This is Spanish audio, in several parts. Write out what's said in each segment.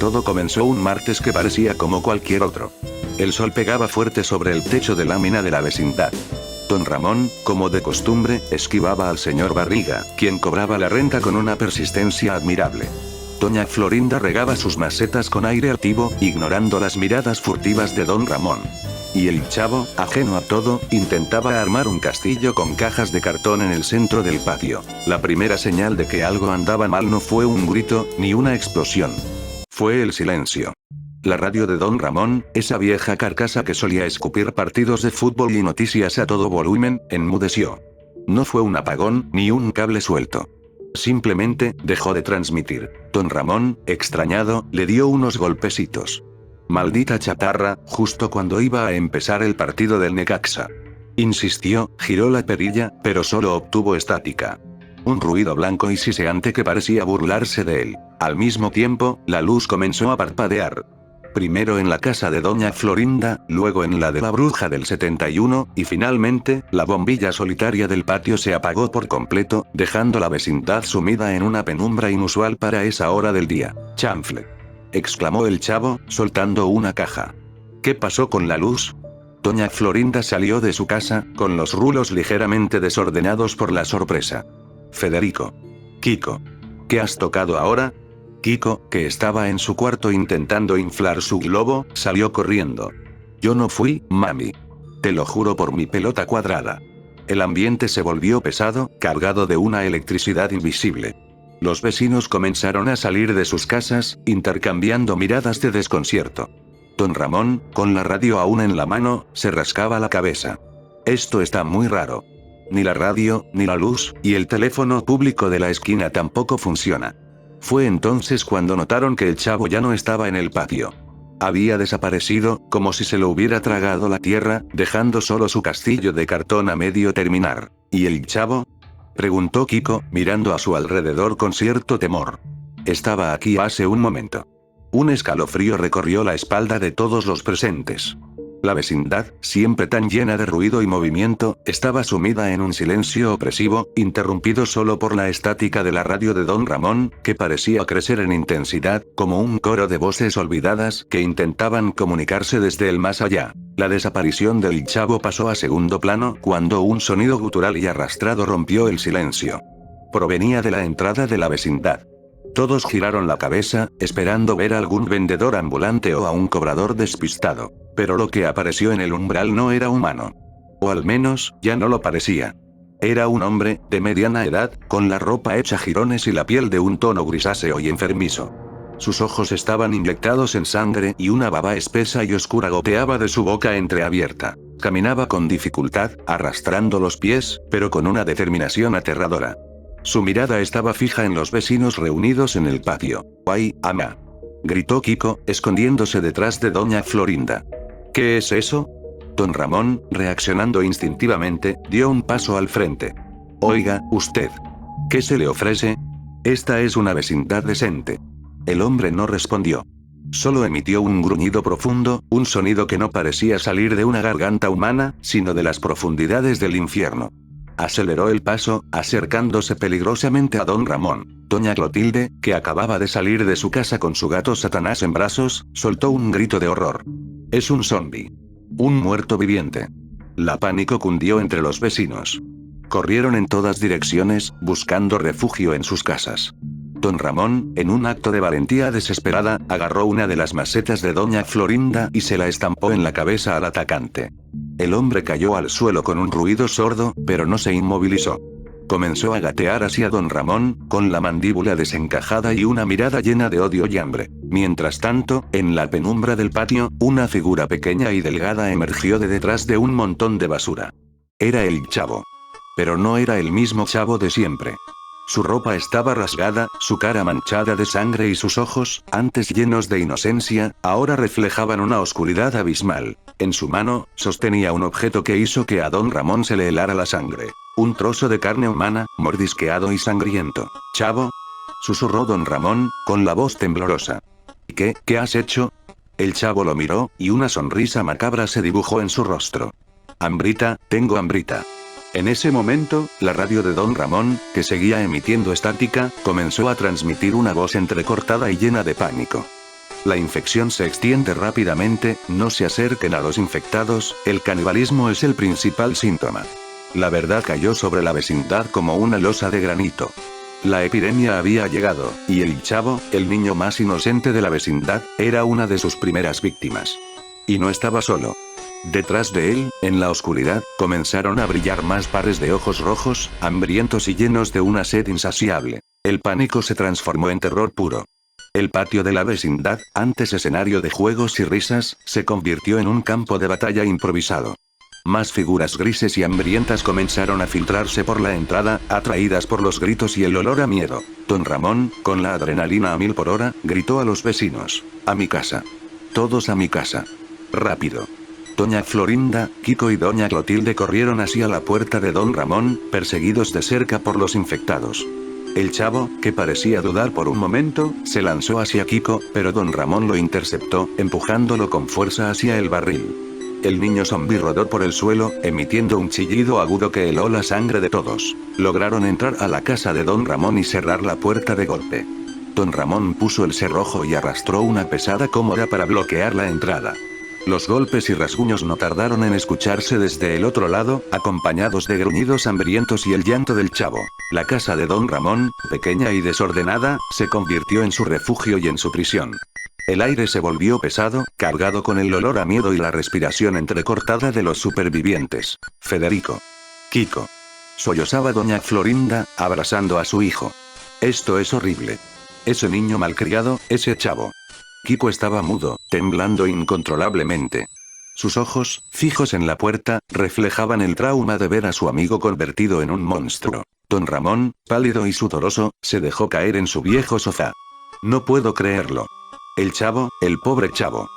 Todo comenzó un martes que parecía como cualquier otro. El sol pegaba fuerte sobre el techo de lámina de la vecindad. Don Ramón, como de costumbre, esquivaba al señor Barriga, quien cobraba la renta con una persistencia admirable. Doña Florinda regaba sus macetas con aire altivo, ignorando las miradas furtivas de don Ramón. Y el chavo, ajeno a todo, intentaba armar un castillo con cajas de cartón en el centro del patio. La primera señal de que algo andaba mal no fue un grito, ni una explosión. Fue el silencio. La radio de don Ramón, esa vieja carcasa que solía escupir partidos de fútbol y noticias a todo volumen, enmudeció. No fue un apagón, ni un cable suelto. Simplemente, dejó de transmitir. Don Ramón, extrañado, le dio unos golpecitos. Maldita chatarra, justo cuando iba a empezar el partido del Necaxa. Insistió, giró la perilla, pero solo obtuvo estática. Un ruido blanco y siseante que parecía burlarse de él. Al mismo tiempo, la luz comenzó a parpadear. Primero en la casa de doña Florinda, luego en la de la bruja del 71, y finalmente, la bombilla solitaria del patio se apagó por completo, dejando la vecindad sumida en una penumbra inusual para esa hora del día. «Chanfle», exclamó el chavo, soltando una caja. «¿Qué pasó con la luz?» Doña Florinda salió de su casa, con los rulos ligeramente desordenados por la sorpresa. «Federico. Kiko. ¿Qué has tocado ahora?» Kiko, que estaba en su cuarto intentando inflar su globo, salió corriendo. «Yo no fui, mami. Te lo juro por mi pelota cuadrada». El ambiente se volvió pesado, cargado de una electricidad invisible. Los vecinos comenzaron a salir de sus casas, intercambiando miradas de desconcierto. Don Ramón, con la radio aún en la mano, se rascaba la cabeza. «Esto está muy raro. Ni la radio, ni la luz, y el teléfono público de la esquina tampoco funciona». Fue entonces cuando notaron que el chavo ya no estaba en el patio. Había desaparecido, como si se lo hubiera tragado la tierra, dejando solo su castillo de cartón a medio terminar. ¿Y el chavo?, preguntó Kiko, mirando a su alrededor con cierto temor. «Estaba aquí hace un momento». Un escalofrío recorrió la espalda de todos los presentes. La vecindad, siempre tan llena de ruido y movimiento, estaba sumida en un silencio opresivo, interrumpido solo por la estática de la radio de don Ramón, que parecía crecer en intensidad, como un coro de voces olvidadas que intentaban comunicarse desde el más allá. La desaparición del chavo pasó a segundo plano cuando un sonido gutural y arrastrado rompió el silencio. Provenía de la entrada de la vecindad. Todos giraron la cabeza, esperando ver a algún vendedor ambulante o a un cobrador despistado. Pero lo que apareció en el umbral no era humano. O al menos, ya no lo parecía. Era un hombre, de mediana edad, con la ropa hecha jirones y la piel de un tono grisáceo y enfermizo. Sus ojos estaban inyectados en sangre y una baba espesa y oscura goteaba de su boca entreabierta. Caminaba con dificultad, arrastrando los pies, pero con una determinación aterradora. Su mirada estaba fija en los vecinos reunidos en el patio. «¡Ay, ama!», gritó Kiko, escondiéndose detrás de doña Florinda. «¿Qué es eso?». Don Ramón, reaccionando instintivamente, dio un paso al frente. «Oiga, usted. ¿Qué se le ofrece? Esta es una vecindad decente». El hombre no respondió. Solo emitió un gruñido profundo, un sonido que no parecía salir de una garganta humana, sino de las profundidades del infierno. Aceleró el paso, acercándose peligrosamente a don Ramón. Doña Clotilde, que acababa de salir de su casa con su gato Satanás en brazos, soltó un grito de horror. «Es un zombi. Un muerto viviente». La pánico cundió entre los vecinos. Corrieron en todas direcciones, buscando refugio en sus casas. Don Ramón, en un acto de valentía desesperada, agarró una de las macetas de doña Florinda y se la estampó en la cabeza al atacante. El hombre cayó al suelo con un ruido sordo, pero no se inmovilizó. Comenzó a gatear hacia don Ramón, con la mandíbula desencajada y una mirada llena de odio y hambre. Mientras tanto, en la penumbra del patio, una figura pequeña y delgada emergió de detrás de un montón de basura. Era el chavo. Pero no era el mismo chavo de siempre. Su ropa estaba rasgada, su cara manchada de sangre y sus ojos, antes llenos de inocencia, ahora reflejaban una oscuridad abismal. En su mano, sostenía un objeto que hizo que a don Ramón se le helara la sangre. Un trozo de carne humana, mordisqueado y sangriento. «Chavo», susurró don Ramón, con la voz temblorosa. ¿Qué has hecho?». El chavo lo miró, y una sonrisa macabra se dibujó en su rostro. «Hambrita, tengo hambrita». En ese momento, la radio de don Ramón, que seguía emitiendo estática, comenzó a transmitir una voz entrecortada y llena de pánico. La infección se extiende rápidamente, no se acerquen a los infectados, el canibalismo es el principal síntoma. La verdad cayó sobre la vecindad como una losa de granito. La epidemia había llegado, y el chavo, el niño más inocente de la vecindad, era una de sus primeras víctimas. Y no estaba solo. Detrás de él, en la oscuridad, comenzaron a brillar más pares de ojos rojos, hambrientos y llenos de una sed insaciable. El pánico se transformó en terror puro. El patio de la vecindad, antes escenario de juegos y risas, se convirtió en un campo de batalla improvisado. Más figuras grises y hambrientas comenzaron a filtrarse por la entrada, atraídas por los gritos y el olor a miedo. Don Ramón, con la adrenalina a 1000 por hora, gritó a los vecinos: «A mi casa. Todos a mi casa. Rápido». Doña Florinda, Kiko y Doña Clotilde corrieron hacia la puerta de Don Ramón, perseguidos de cerca por los infectados. El chavo, que parecía dudar por un momento, se lanzó hacia Kiko, pero Don Ramón lo interceptó, empujándolo con fuerza hacia el barril. El niño zombie rodó por el suelo, emitiendo un chillido agudo que heló la sangre de todos. Lograron entrar a la casa de Don Ramón y cerrar la puerta de golpe. Don Ramón puso el cerrojo y arrastró una pesada cómoda para bloquear la entrada. Los golpes y rasguños no tardaron en escucharse desde el otro lado, acompañados de gruñidos hambrientos y el llanto del chavo. La casa de Don Ramón, pequeña y desordenada, se convirtió en su refugio y en su prisión. El aire se volvió pesado, cargado con el olor a miedo y la respiración entrecortada de los supervivientes. Federico. Kiko. Sollozaba Doña Florinda, abrazando a su hijo. Esto es horrible. Ese niño malcriado, ese chavo. Kiko estaba mudo, temblando incontrolablemente. Sus ojos, fijos en la puerta, reflejaban el trauma de ver a su amigo convertido en un monstruo. Don Ramón, pálido y sudoroso, se dejó caer en su viejo sofá. No puedo creerlo. El chavo, el pobre chavo.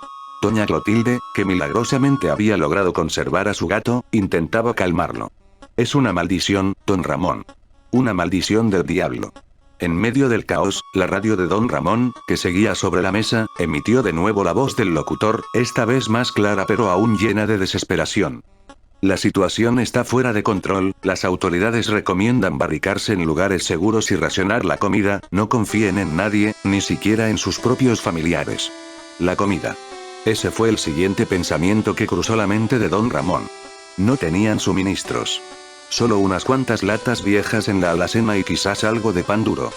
Doña Clotilde, que milagrosamente había logrado conservar a su gato, intentaba calmarlo. Es una maldición, Don Ramón. Una maldición del diablo. En medio del caos, la radio de Don Ramón, que seguía sobre la mesa, emitió de nuevo la voz del locutor, esta vez más clara pero aún llena de desesperación. La situación está fuera de control, las autoridades recomiendan barricarse en lugares seguros y racionar la comida, no confíen en nadie, ni siquiera en sus propios familiares. La comida. Ese fue el siguiente pensamiento que cruzó la mente de Don Ramón. No tenían suministros. Solo unas cuantas latas viejas en la alacena y quizás algo de pan duro.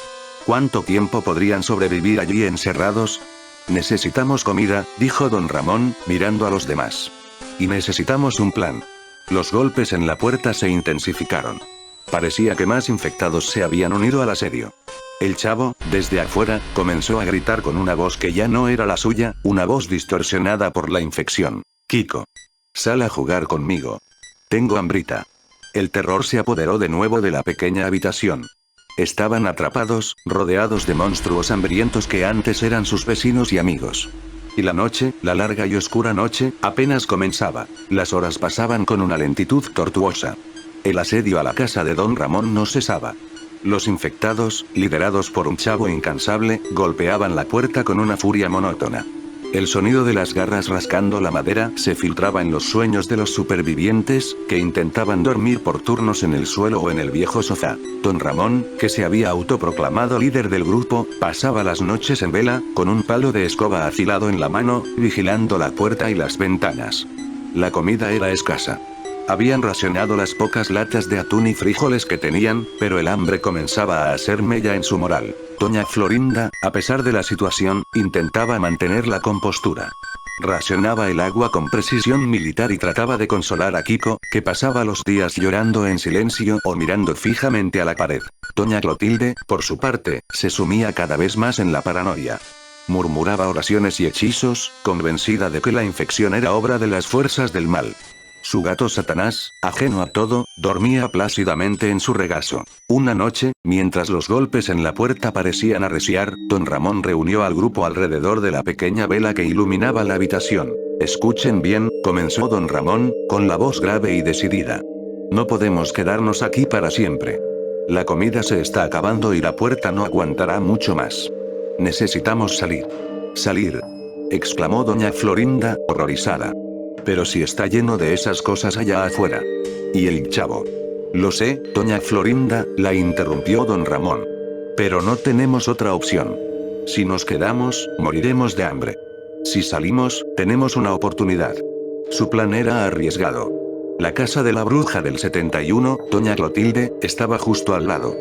¿Cuánto tiempo podrían sobrevivir allí encerrados? Necesitamos comida, dijo Don Ramón, mirando a los demás. Y necesitamos un plan. Los golpes en la puerta se intensificaron. Parecía que más infectados se habían unido al asedio. El chavo, desde afuera, comenzó a gritar con una voz que ya no era la suya, una voz distorsionada por la infección. Kiko. Sal a jugar conmigo. Tengo hambrita. El terror se apoderó de nuevo de la pequeña habitación. Estaban atrapados, rodeados de monstruos hambrientos que antes eran sus vecinos y amigos. Y la noche, la larga y oscura noche, apenas comenzaba. Las horas pasaban con una lentitud tortuosa. El asedio a la casa de Don Ramón no cesaba. Los infectados, liderados por un chavo incansable, golpeaban la puerta con una furia monótona. El sonido de las garras rascando la madera se filtraba en los sueños de los supervivientes, que intentaban dormir por turnos en el suelo o en el viejo sofá. Don Ramón, que se había autoproclamado líder del grupo, pasaba las noches en vela, con un palo de escoba afilado en la mano, vigilando la puerta y las ventanas. La comida era escasa. Habían racionado las pocas latas de atún y frijoles que tenían, pero el hambre comenzaba a hacer mella en su moral. Doña Florinda, a pesar de la situación, intentaba mantener la compostura. Racionaba el agua con precisión militar y trataba de consolar a Kiko, que pasaba los días llorando en silencio o mirando fijamente a la pared. Doña Clotilde, por su parte, se sumía cada vez más en la paranoia. Murmuraba oraciones y hechizos, convencida de que la infección era obra de las fuerzas del mal. Su gato Satanás, ajeno a todo, dormía plácidamente en su regazo. Una noche, mientras los golpes en la puerta parecían arreciar, Don Ramón reunió al grupo alrededor de la pequeña vela que iluminaba la habitación. Escuchen bien, comenzó Don Ramón, con la voz grave y decidida. No podemos quedarnos aquí para siempre. La comida se está acabando y la puerta no aguantará mucho más. Necesitamos salir. Salir. Exclamó Doña Florinda, horrorizada. Pero si está lleno de esas cosas allá afuera. Y el chavo. Lo sé, Doña Florinda, la interrumpió Don Ramón. Pero no tenemos otra opción. Si nos quedamos, moriremos de hambre. Si salimos, tenemos una oportunidad. Su plan era arriesgado. La casa de la bruja del 71, doña Clotilde, estaba justo al lado.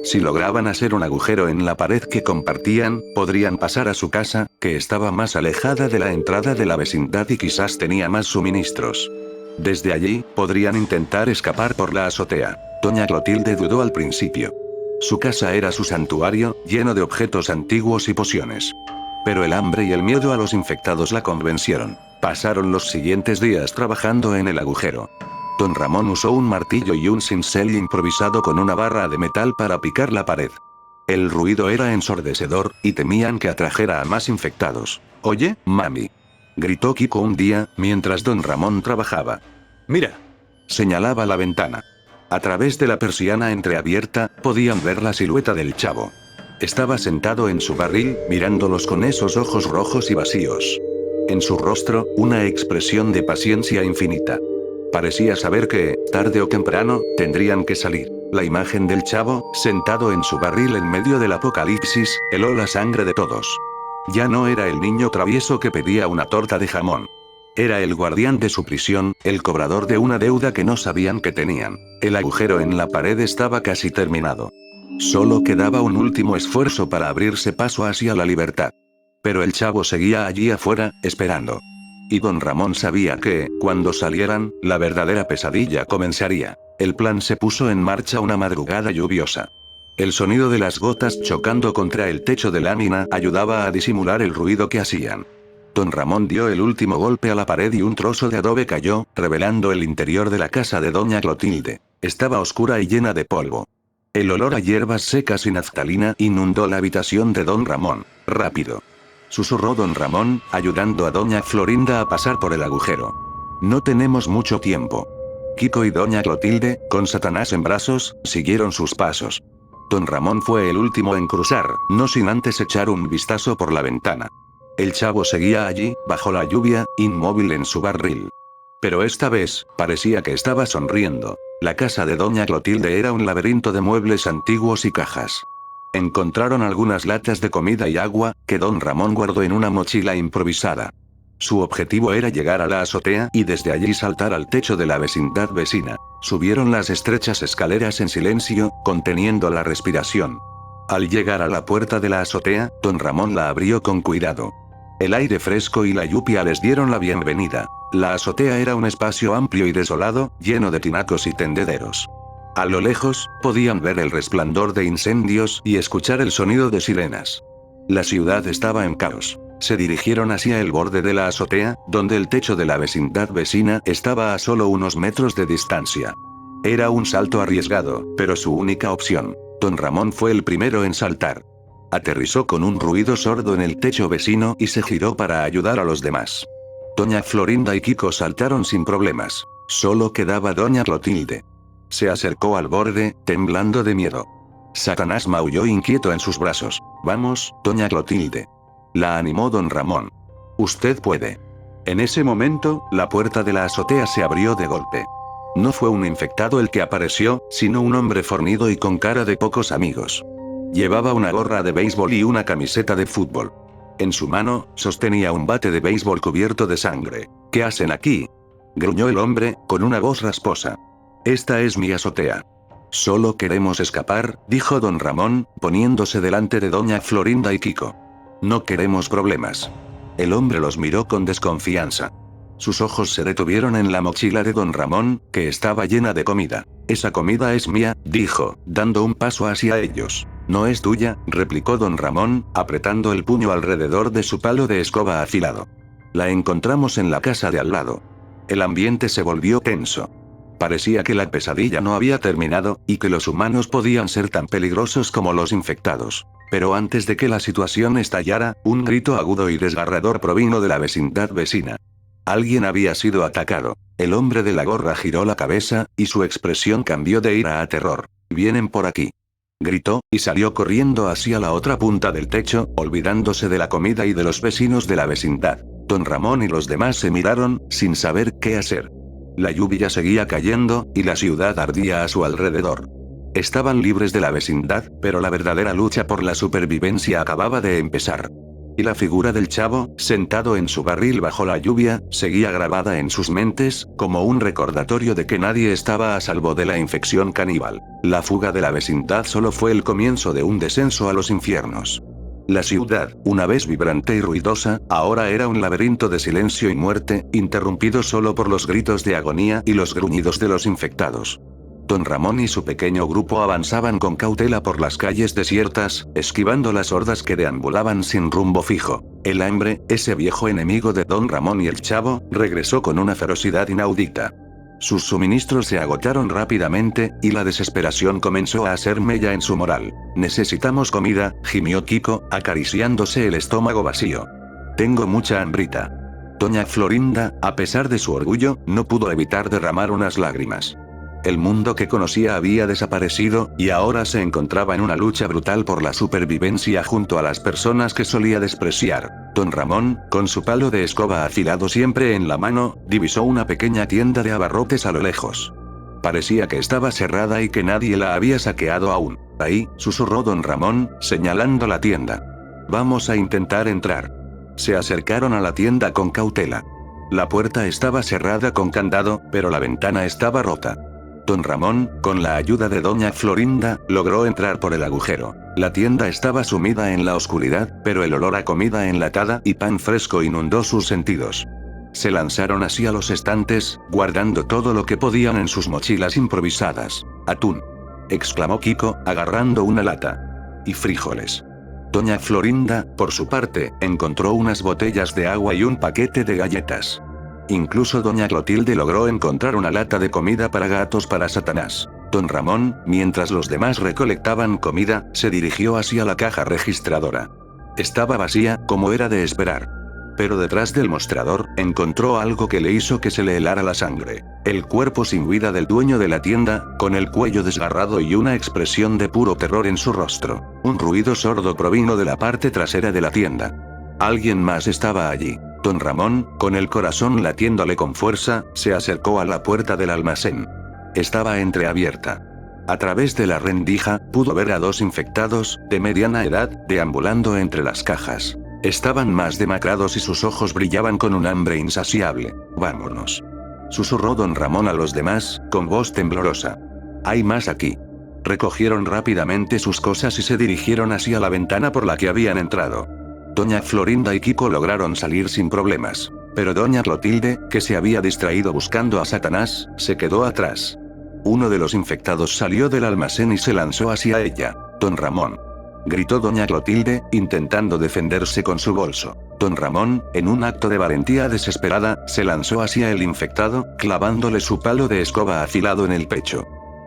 Si lograban hacer un agujero en la pared que compartían, podrían pasar a su casa, que estaba más alejada de la entrada de la vecindad y quizás tenía más suministros. Desde allí, podrían intentar escapar por la azotea. Doña Clotilde dudó al principio. Su casa era su santuario, lleno de objetos antiguos y pociones. Pero el hambre y el miedo a los infectados la convencieron. Pasaron los siguientes días trabajando en el agujero. Don Ramón usó un martillo y un cincel improvisado con una barra de metal para picar la pared. El ruido era ensordecedor, y temían que atrajera a más infectados. «Oye, mami», gritó Kiko un día, mientras don Ramón trabajaba. «Mira», señalaba la ventana. A través de la persiana entreabierta, podían ver la silueta del chavo. Estaba sentado en su barril, mirándolos con esos ojos rojos y vacíos. En su rostro, una expresión de paciencia infinita. Parecía saber que, tarde o temprano, tendrían que salir. La imagen del chavo, sentado en su barril en medio del apocalipsis, heló la sangre de todos. Ya no era el niño travieso que pedía una torta de jamón. Era el guardián de su prisión, el cobrador de una deuda que no sabían que tenían. El agujero en la pared estaba casi terminado. Solo quedaba un último esfuerzo para abrirse paso hacia la libertad. Pero el chavo seguía allí afuera, esperando. Y don Ramón sabía que, cuando salieran, la verdadera pesadilla comenzaría. El plan se puso en marcha una madrugada lluviosa. El sonido de las gotas chocando contra el techo de lámina ayudaba a disimular el ruido que hacían. Don Ramón dio el último golpe a la pared y un trozo de adobe cayó, revelando el interior de la casa de doña Clotilde. Estaba oscura y llena de polvo. El olor a hierbas secas y naftalina inundó la habitación de don Ramón. «Rápido», susurró don Ramón, ayudando a doña Florinda a pasar por el agujero. «No tenemos mucho tiempo». Kiko y doña Clotilde, con Satanás en brazos, siguieron sus pasos. Don Ramón fue el último en cruzar, no sin antes echar un vistazo por la ventana. El chavo seguía allí, bajo la lluvia, inmóvil en su barril. Pero esta vez, parecía que estaba sonriendo. La casa de doña Clotilde era un laberinto de muebles antiguos y cajas. Encontraron algunas latas de comida y agua, que don Ramón guardó en una mochila improvisada. Su objetivo era llegar a la azotea y desde allí saltar al techo de la vecindad vecina. Subieron las estrechas escaleras en silencio, conteniendo la respiración. Al llegar a la puerta de la azotea, don Ramón la abrió con cuidado. El aire fresco y la lluvia les dieron la bienvenida. La azotea era un espacio amplio y desolado, lleno de tinacos y tendederos. A lo lejos, podían ver el resplandor de incendios y escuchar el sonido de sirenas. La ciudad estaba en caos. Se dirigieron hacia el borde de la azotea, donde el techo de la vecindad vecina estaba a solo unos metros de distancia. Era un salto arriesgado, pero su única opción. Don Ramón fue el primero en saltar. Aterrizó con un ruido sordo en el techo vecino y se giró para ayudar a los demás. Doña Florinda y Kiko saltaron sin problemas. Solo quedaba doña Clotilde. Se acercó al borde, temblando de miedo. Satanás maulló inquieto en sus brazos. «Vamos, doña Clotilde», la animó don Ramón. «Usted puede». En ese momento, la puerta de la azotea se abrió de golpe. No fue un infectado el que apareció, sino un hombre fornido y con cara de pocos amigos. Llevaba una gorra de béisbol y una camiseta de fútbol. En su mano, sostenía un bate de béisbol cubierto de sangre. «¿Qué hacen aquí?», gruñó el hombre, con una voz rasposa. «Esta es mi azotea». «Solo queremos escapar», dijo don Ramón, poniéndose delante de doña Florinda y Kiko. «No queremos problemas». El hombre los miró con desconfianza. Sus ojos se detuvieron en la mochila de don Ramón, que estaba llena de comida. «Esa comida es mía», dijo, dando un paso hacia ellos. «No es tuya», replicó don Ramón, apretando el puño alrededor de su palo de escoba afilado. «La encontramos en la casa de al lado». El ambiente se volvió tenso. Parecía que la pesadilla no había terminado, y que los humanos podían ser tan peligrosos como los infectados. Pero antes de que la situación estallara, un grito agudo y desgarrador provino de la vecindad vecina. Alguien había sido atacado. El hombre de la gorra giró la cabeza, y su expresión cambió de ira a terror. «Vienen por aquí», gritó, y salió corriendo hacia la otra punta del techo, olvidándose de la comida y de los vecinos de la vecindad. Don Ramón y los demás se miraron, sin saber qué hacer. La lluvia seguía cayendo, y la ciudad ardía a su alrededor. Estaban libres de la vecindad, pero la verdadera lucha por la supervivencia acababa de empezar. Y la figura del chavo, sentado en su barril bajo la lluvia, seguía grabada en sus mentes, como un recordatorio de que nadie estaba a salvo de la infección caníbal. La fuga de la vecindad solo fue el comienzo de un descenso a los infiernos. La ciudad, una vez vibrante y ruidosa, ahora era un laberinto de silencio y muerte, interrumpido solo por los gritos de agonía y los gruñidos de los infectados. Don Ramón y su pequeño grupo avanzaban con cautela por las calles desiertas, esquivando las hordas que deambulaban sin rumbo fijo. El hambre, ese viejo enemigo de Don Ramón y el chavo, regresó con una ferocidad inaudita. Sus suministros se agotaron rápidamente, y la desesperación comenzó a hacer mella en su moral. «Necesitamos comida», gimió Kiko, acariciándose el estómago vacío. «Tengo mucha hambrita». Doña Florinda, a pesar de su orgullo, no pudo evitar derramar unas lágrimas. El mundo que conocía había desaparecido, y ahora se encontraba en una lucha brutal por la supervivencia junto a las personas que solía despreciar. Don Ramón, con su palo de escoba afilado siempre en la mano, divisó una pequeña tienda de abarrotes a lo lejos. Parecía que estaba cerrada y que nadie la había saqueado aún. «Ahí», susurró Don Ramón, señalando la tienda. «Vamos a intentar entrar». Se acercaron a la tienda con cautela. La puerta estaba cerrada con candado, pero la ventana estaba rota. Don Ramón, con la ayuda de Doña Florinda, logró entrar por el agujero. La tienda estaba sumida en la oscuridad, pero el olor a comida enlatada y pan fresco inundó sus sentidos. Se lanzaron hacia los estantes, guardando todo lo que podían en sus mochilas improvisadas. «Atún», exclamó Kiko, agarrando una lata. «Y frijoles». Doña Florinda, por su parte, encontró unas botellas de agua y un paquete de galletas. Incluso Doña Clotilde logró encontrar una lata de comida para gatos para Satanás. Don Ramón, mientras los demás recolectaban comida, se dirigió hacia la caja registradora. Estaba vacía, como era de esperar. Pero detrás del mostrador, encontró algo que le hizo que se le helara la sangre. El cuerpo sin vida del dueño de la tienda, con el cuello desgarrado y una expresión de puro terror en su rostro. Un ruido sordo provino de la parte trasera de la tienda. Alguien más estaba allí. Don Ramón, con el corazón latiéndole con fuerza, se acercó a la puerta del almacén. Estaba entreabierta. A través de la rendija, pudo ver a dos infectados, de mediana edad, deambulando entre las cajas. Estaban más demacrados y sus ojos brillaban con un hambre insaciable. «Vámonos», susurró Don Ramón a los demás, con voz temblorosa. «Hay más aquí». Recogieron rápidamente sus cosas y se dirigieron hacia la ventana por la que habían entrado. Doña Florinda y Kiko lograron salir sin problemas. Pero Doña Clotilde, que se había distraído buscando a Satanás, se quedó atrás. Uno de los infectados salió del almacén y se lanzó hacia ella. «Don Ramón», gritó Doña Clotilde, intentando defenderse con su bolso. Don Ramón, en un acto de valentía desesperada, se lanzó hacia el infectado, clavándole su palo de escoba afilado en el pecho.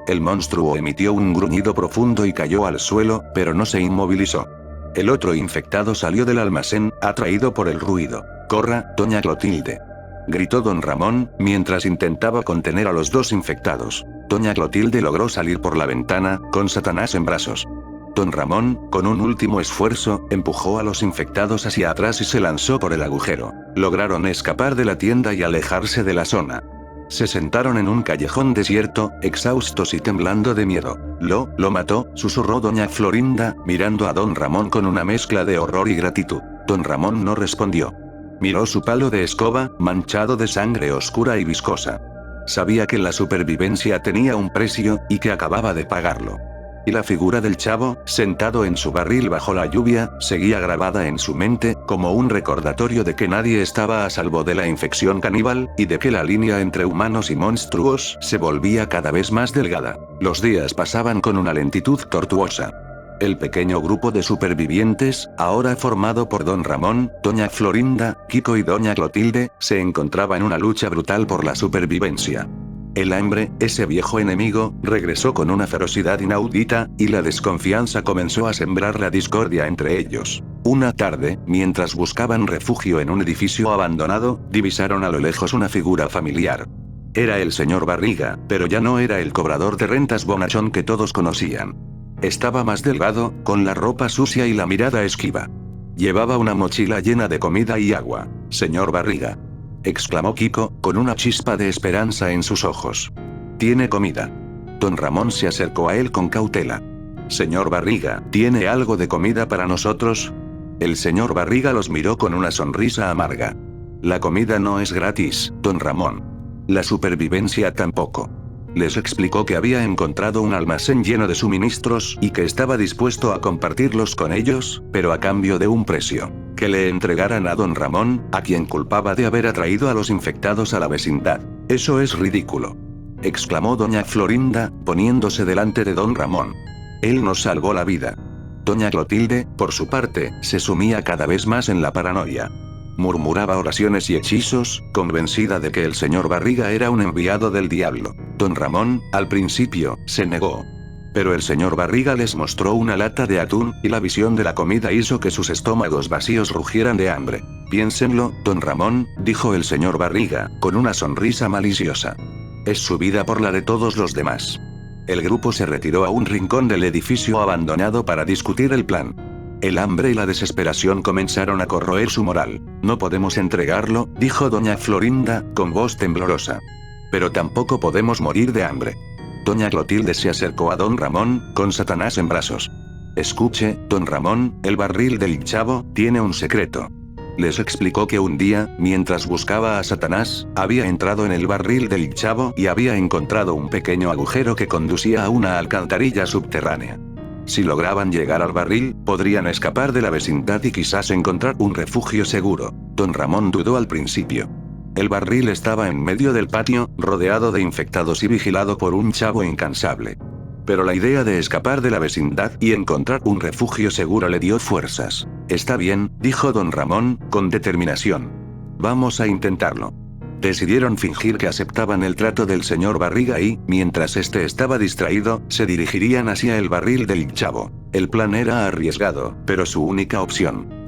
El monstruo emitió un gruñido profundo y cayó al suelo, pero no se inmovilizó. El otro infectado salió del almacén, atraído por el ruido. «Corra, Doña Clotilde», gritó Don Ramón, mientras intentaba contener a los dos infectados. Doña Clotilde logró salir por la ventana, con Satanás en brazos. Don Ramón, con un último esfuerzo, empujó a los infectados hacia atrás y se lanzó por el agujero. Lograron escapar de la tienda y alejarse de la zona. Se sentaron en un callejón desierto, exhaustos y temblando de miedo. Lo mató», susurró Doña Florinda, mirando a Don Ramón con una mezcla de horror y gratitud. Don Ramón no respondió. Miró su palo de escoba, manchado de sangre oscura y viscosa. Sabía que la supervivencia tenía un precio, y que acababa de pagarlo. Y la figura del chavo, sentado en su barril bajo la lluvia, seguía grabada en su mente, como un recordatorio de que nadie estaba a salvo de la infección caníbal, y de que la línea entre humanos y monstruos se volvía cada vez más delgada. Los días pasaban con una lentitud tortuosa. El pequeño grupo de supervivientes, ahora formado por Don Ramón, Doña Florinda, Kiko y Doña Clotilde, se encontraba en una lucha brutal por la supervivencia. El hambre, ese viejo enemigo, regresó con una ferocidad inaudita, y la desconfianza comenzó a sembrar la discordia entre ellos. Una tarde, mientras buscaban refugio en un edificio abandonado, divisaron a lo lejos una figura familiar. Era el señor Barriga, pero ya no era el cobrador de rentas bonachón que todos conocían. Estaba más delgado, con la ropa sucia y la mirada esquiva. Llevaba una mochila llena de comida y agua. «Señor Barriga», exclamó Kiko, con una chispa de esperanza en sus ojos. «Tiene comida». Don Ramón se acercó a él con cautela. «Señor Barriga, ¿tiene algo de comida para nosotros?». El señor Barriga los miró con una sonrisa amarga. La comida no es gratis, don Ramón. La supervivencia tampoco. Les explicó que había encontrado un almacén lleno de suministros y que estaba dispuesto a compartirlos con ellos, pero a cambio de un precio. Que le entregaran a don Ramón, a quien culpaba de haber atraído a los infectados a la vecindad. Eso es ridículo, exclamó doña Florinda, poniéndose delante de don Ramón. Él nos salvó la vida. Doña Clotilde, por su parte, se sumía cada vez más en la paranoia. Murmuraba oraciones y hechizos, convencida de que el señor Barriga era un enviado del diablo. Don Ramón, al principio, se negó. Pero el señor Barriga les mostró una lata de atún, y la visión de la comida hizo que sus estómagos vacíos rugieran de hambre. Piénsenlo, don Ramón, dijo el señor Barriga, con una sonrisa maliciosa. Es su vida por la de todos los demás. El grupo se retiró a un rincón del edificio abandonado para discutir el plan. El hambre y la desesperación comenzaron a corroer su moral. No podemos entregarlo, dijo doña Florinda, con voz temblorosa. Pero tampoco podemos morir de hambre. Doña Clotilde se acercó a don Ramón, con Satanás en brazos. Escuche, don Ramón, el barril del Chavo tiene un secreto. Les explicó que un día, mientras buscaba a Satanás, había entrado en el barril del Chavo y había encontrado un pequeño agujero que conducía a una alcantarilla subterránea. Si lograban llegar al barril, podrían escapar de la vecindad y quizás encontrar un refugio seguro. Don Ramón dudó al principio. El barril estaba en medio del patio, rodeado de infectados y vigilado por un chavo incansable. Pero la idea de escapar de la vecindad y encontrar un refugio seguro le dio fuerzas. Está bien, dijo don Ramón, con determinación. Vamos a intentarlo. Decidieron fingir que aceptaban el trato del señor Barriga y, mientras este estaba distraído, se dirigirían hacia el barril del Chavo. El plan era arriesgado, pero su única opción.